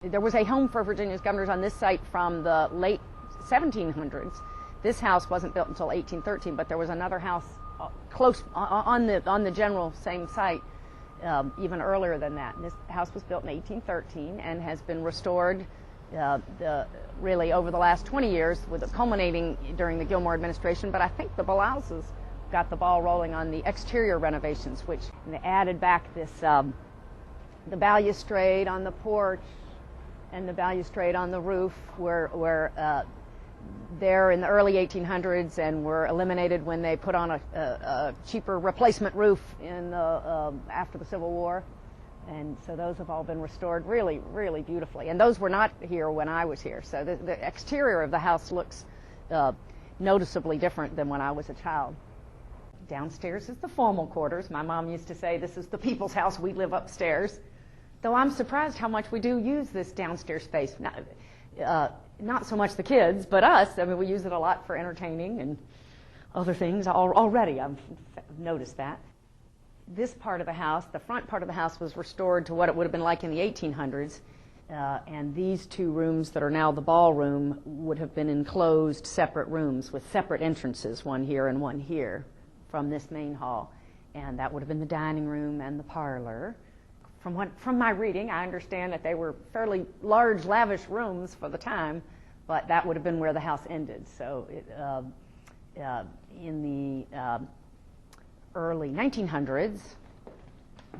There was a home for Virginia's governors on this site from the late 1700s. This house wasn't built until 1813, but there was another house close on the general same site even earlier than that. And this house was built in 1813 and has been restored really over the last 20 years, with it culminating during the Gilmore administration. But I think the Blouses got the ball rolling on the exterior renovations, which they added back this the balustrade on the porch and the balustrade on the roof were there in the early 1800s and were eliminated when they put on a cheaper replacement roof in the, after the Civil War. And so those have all been restored really, really beautifully. And those were not here when I was here. So the exterior of the house looks noticeably different than when I was a child. Downstairs is the formal quarters. My mom used to say, this is the people's house, we live upstairs. Though I'm surprised how much we do use this downstairs space. Not so much the kids, but us. I mean, we use it a lot for entertaining and other things already. I've noticed that. This part of the house, the front part of the house, was restored to what it would have been like in the 1800s. And these two rooms that are now the ballroom would have been enclosed separate rooms with separate entrances, one here and one here, from this main hall. And that would have been the dining room and the parlor. From my reading, I understand that they were fairly large, lavish rooms for the time, but that would have been where the house ended. So in the early 1900s,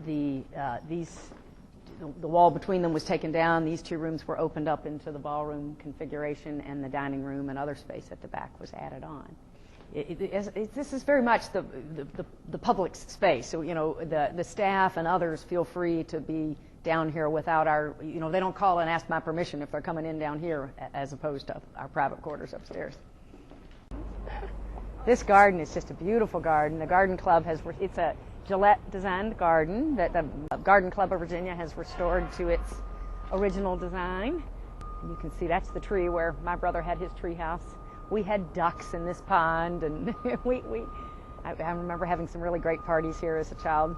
the wall between them was taken down. These two rooms were opened up into the ballroom configuration, and the dining room and other space at the back was added on. This is very much the public's space. So, you know, the staff and others feel free to be down here without our, you know, they don't call and ask my permission if they're coming in down here, as opposed to our private quarters upstairs. This garden is just a beautiful garden. The Garden Club it's a Gillette-designed garden that the Garden Club of Virginia has restored to its original design. You can see that's the tree where my brother had his tree house. We had ducks in this pond, and I remember having some really great parties here as a child.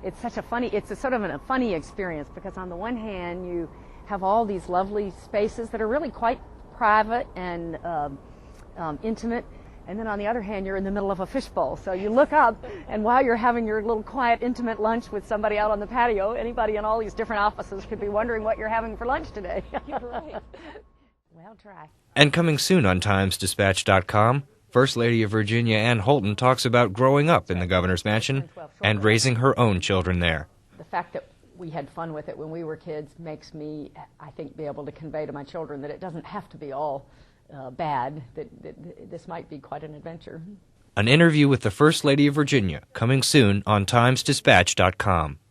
It's a sort of a funny experience, because on the one hand you have all these lovely spaces that are really quite private and intimate, and then on the other hand you're in the middle of a fishbowl. So you look up, and while you're having your little quiet, intimate lunch with somebody out on the patio, anybody in all these different offices could be wondering what you're having for lunch today. You're right. Well, try. And coming soon on TimesDispatch.com, First Lady of Virginia Anne Holton talks about growing up in the governor's mansion and raising her own children there. The fact that we had fun with it when we were kids makes me, I think, be able to convey to my children that it doesn't have to be all bad, that this might be quite an adventure. An interview with the First Lady of Virginia, coming soon on TimesDispatch.com.